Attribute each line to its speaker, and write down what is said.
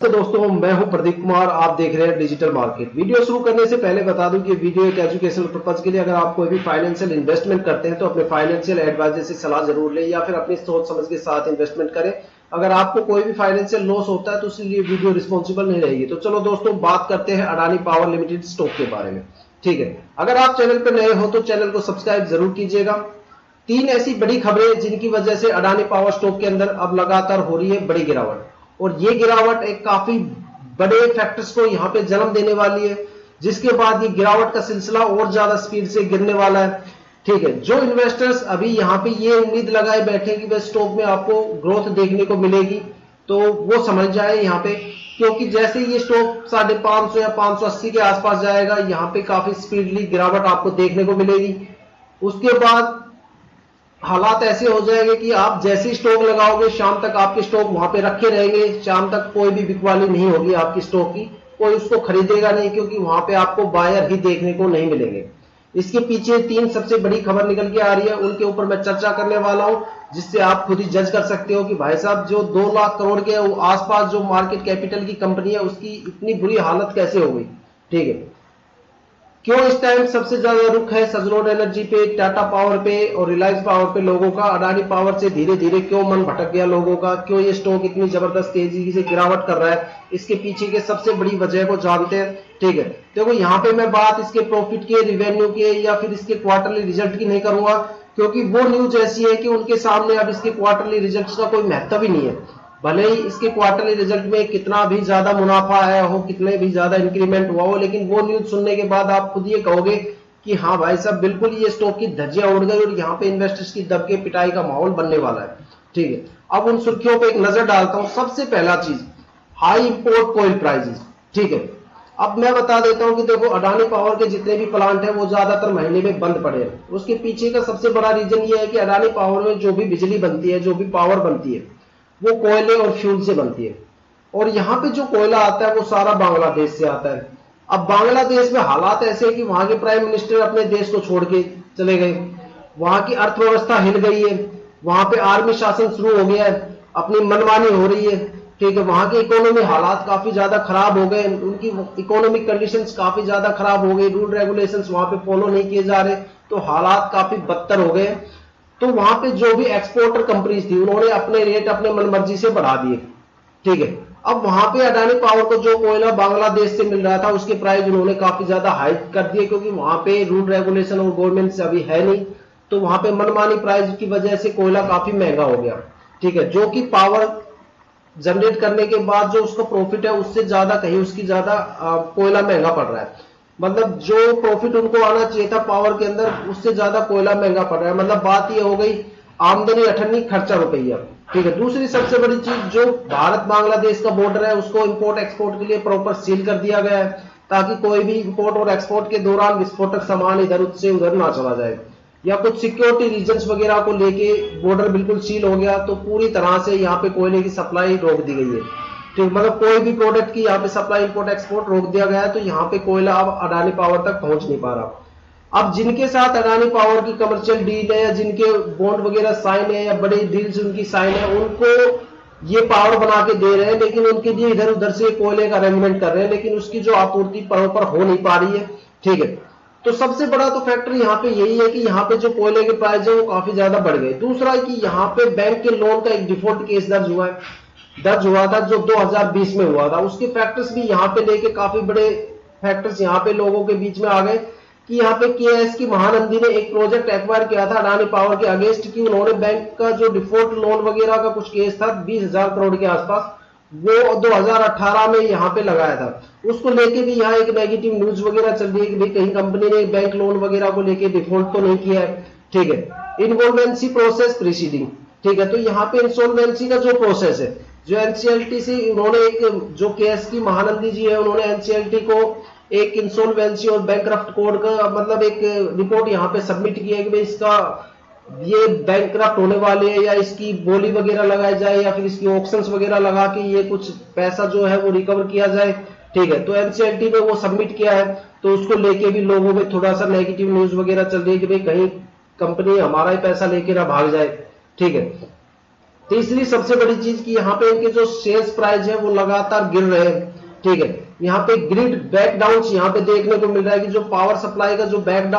Speaker 1: तो दोस्तों मैं हूं प्रदीप कुमार। आप देख रहे हैं डिजिटल मार्केट। वीडियो शुरू करने से पहले बता दूं कि वीडियो एक एजुकेशनल पर्पज के लिए, अगर आप कोई भी फाइनेंशियल इन्वेस्टमेंट करते हैं तो अपने फाइनेंशियल एडवाइजर से सलाह जरूर लें या फिर अपनी सोच समझ के साथ इन्वेस्टमेंट करें। अगर आपको कोई भी फाइनेंशियल लॉस होता है तो इसलिए वीडियो रिस्पॉन्सिबल नहीं रहेगी। तो चलो दोस्तों बात करते हैं अडानी पावर लिमिटेड स्टॉक के बारे में। ठीक है, अगर आप चैनल पर नए हो तो चैनल को सब्सक्राइब जरूर कीजिएगा। तीन ऐसी बड़ी खबरें जिनकी वजह से अडानी पावर स्टॉक के अंदर अब लगातार हो रही है बड़ी गिरावट, और ये गिरावट एक काफी बड़े फैक्टर्स को यहां पे जन्म देने वाली है, जिसके बाद ये गिरावट का सिलसिला और ज्यादा स्पीड से गिरने वाला है। ठीक है, जो इन्वेस्टर्स अभी यहां पे ये उम्मीद लगाए बैठे कि वह स्टॉक में आपको ग्रोथ देखने को मिलेगी, तो वो समझ जाए यहां पे, क्योंकि जैसे ये स्टॉक 550 या 580 के आसपास जाएगा, यहां पे काफी स्पीडली गिरावट आपको देखने को मिलेगी। उसके बाद हालात ऐसे हो जाएंगे कि आप जैसे स्टॉक लगाओगे शाम तक आपके स्टॉक वहां पे रखे रहेंगे, शाम तक कोई भी बिकवाली नहीं होगी आपकी स्टॉक की, कोई उसको खरीदेगा नहीं, क्योंकि वहां पे आपको बायर ही देखने को नहीं मिलेंगे। इसके पीछे तीन सबसे बड़ी खबर निकल के आ रही है, उनके ऊपर मैं चर्चा करने वाला हूं, जिससे आप खुद ही जज कर सकते हो कि भाई साहब जो 2 लाख करोड़ के आसपास जो मार्केट कैपिटल की कंपनी है उसकी इतनी बुरी हालत कैसे हो गई। ठीक है, क्यों इस टाइम सबसे ज्यादा रुख है सजलोन एनर्जी पे, टाटा पावर पे और रिलायंस पावर पे लोगों का। अडानी पावर से धीरे धीरे क्यों मन भटक गया लोगों का, क्यों ये स्टॉक इतनी जबरदस्त तेजी से गिरावट कर रहा है, इसके पीछे के सबसे बड़ी वजह को जानते हैं। ठीक है, देखो यहाँ पे मैं बात इसके प्रॉफिट के, रिवेन्यू के या फिर इसके क्वार्टरली रिजल्ट की नहीं करूंगा, क्योंकि वो न्यूज ऐसी है कि उनके सामने अब इसके क्वार्टरली रिजल्ट का कोई महत्व ही नहीं है। भले ही इसके क्वार्टरली रिजल्ट में कितना भी ज्यादा मुनाफा आया हो, कितने भी ज्यादा इंक्रीमेंट हुआ हो, लेकिन वो न्यूज सुनने के बाद आप खुद ये कहोगे कि हाँ भाई साहब बिल्कुल ये स्टॉक की धज्जियां उड़ गई और यहाँ पे इन्वेस्टर्स की दबके पिटाई का माहौल बनने वाला है। ठीक है, अब उन सुर्खियों पे एक नजर डालता हूं। सबसे पहला चीज, हाई इंपोर्ट कोयल प्राइसेस। ठीक है, अब मैं बता देता हूं कि देखो अडानी पावर के जितने भी प्लांट हैं वो ज्यादातर महीने में बंद पड़े हैं। उसके पीछे का सबसे बड़ा रीजन ये है कि अडानी पावर में जो भी बिजली बनती है, जो भी पावर बनती है, वो कोयले और फ्यूल से बनती है, और यहां पे जो कोयला आता है वो सारा बांग्लादेश से आता है। अब बांग्लादेश में हालात ऐसे हैं कि वहां के प्राइम मिनिस्टर अपने देश को छोड़ के चले गए, वहां की अर्थव्यवस्था हिल गई है, वहां पे आर्मी शासन शुरू हो गया है, अपनी मनमानी हो रही है। ठीक है, वहां के इकोनॉमी हालात काफी ज्यादा खराब हो गए, उनकी इकोनॉमिक कंडीशंस काफी ज्यादा खराब हो गई, रूल रेगुलेशंस वहां पे फॉलो नहीं किए जा रहे, तो हालात काफी बदतर हो गए। तो वहां पे जो भी एक्सपोर्टर कंपनीज थी उन्होंने अपने रेट अपने मनमर्जी से बढ़ा दिए। ठीक है, अब वहां पे अडानी पावर को जो कोयला बांग्लादेश से मिल रहा था उसके प्राइस उन्होंने काफी ज्यादा हाइक कर दिए, क्योंकि वहां पे रूल रेगुलेशन और गवर्नमेंट से अभी है नहीं, तो वहां पे मनमानी प्राइस की वजह से कोयला काफी महंगा हो गया। ठीक है, जो कि पावर जनरेट करने के बाद जो उसका प्रॉफिट है उससे ज्यादा, कहीं उसकी ज्यादा कोयला महंगा पड़ रहा है। मतलब जो प्रॉफिट उनको आना चाहिए था पावर के अंदर उससे ज्यादा कोयला महंगा पड़ रहा है। मतलब बात ये हो गई, आमदनी अठन्नी खर्चा रुपया। ठीक है, दूसरी सबसे बड़ी चीज, जो भारत बांग्लादेश का बॉर्डर है उसको इंपोर्ट एक्सपोर्ट के लिए प्रॉपर सील कर दिया गया है, ताकि कोई भी इंपोर्ट और एक्सपोर्ट के दौरान विस्फोटक सामान इधर से उधर ना चला जाए, या कुछ सिक्योरिटी रीजंस वगैरह को लेके बॉर्डर बिल्कुल सील हो गया, तो पूरी तरह से यहाँ पे कोयले की सप्लाई रोक दी गई है। ठीक, मतलब कोई भी प्रोडक्ट की यहाँ पे सप्लाई इंपोर्ट एक्सपोर्ट रोक दिया गया है, तो यहाँ पे कोयला अब अडानी पावर तक पहुंच नहीं पा रहा। अब जिनके साथ अडानी पावर की कमर्शियल डील है, या जिनके बॉन्ड वगैरह साइन है, या बड़ी डील्स उनकी साइन है, उनको ये पावर बना के दे रहे हैं, लेकिन उनके लिए इधर उधर से कोयले का अरेंजमेंट कर रहे हैं, लेकिन उसकी जो आपूर्ति प्रॉपर हो नहीं पा रही है। ठीक है, तो सबसे बड़ा तो फैक्टर यहाँ पे यही है कि यहाँ पे जो कोयले के प्राइस है वो काफी ज्यादा बढ़ गए। दूसरा है कि यहाँ पे बैंक के लोन का एक डिफॉल्ट केस दर्ज हुआ था जो 2020 में हुआ था। उसके फैक्टर्स भी यहाँ पे लेके काफी बड़े फैक्टर्स यहाँ पे लोगों के बीच में आ गए कि यहाँ पे केएस की महानंदी ने एक प्रोजेक्ट एक्वायर किया था अडानी पावर के अगेंस्ट, की उन्होंने बैंक का जो डिफॉल्ट लोन वगैरह का कुछ केस था 20,000 करोड़ के आसपास, वो 2018 में यहाँ पे लगाया था। उसको लेके भी यहाँ एक नेगेटिव न्यूज वगैरह चल रही है कि भाई कहीं कंपनी ने बैंक लोन वगैरह को लेके डिफॉल्ट तो नहीं किया है। ठीक है, इनवॉल्वेंसी प्रोसेस प्रीसीडिंग। ठीक है, तो यहाँ पे इंसॉल्वेंसी का जो प्रोसेस है, जो एनसीएलटी से उन्होंने एक, जो केएस की महानंदी जी है उन्होंने एनसीएलटी को एक इंसॉल्वेंसी और बैंकक्रफ्ट कोड का मतलब एक रिपोर्ट यहाँ पे सबमिट की है कि भाई इसका ये बैंकक्रफ्ट होने वाले है, या इसकी बोली वगैरह लगाई जाए, या फिर इसकी ऑप्शंस वगैरह लगा के ये कुछ पैसा जो है वो रिकवर किया जाए। ठीक है, तो एनसीएलटी में वो सबमिट किया है, तो उसको लेके भी लोगों में थोड़ा सा नेगेटिव न्यूज वगैरह चल रही है कि भाई कहीं कंपनी हमारा ही पैसा लेके ना भाग जाए। ठीक है, तीसरी सबसे बड़ी चीज कि यहाँ पे इनके जो शेयर प्राइस है वो लगातार गिर रहे हैं, ठीक है। यहाँ पे ग्रिड बैकडाउन यहाँ पे देखने को मिल रहा है कि जो पावर सप्लाई का जो बैकडाउन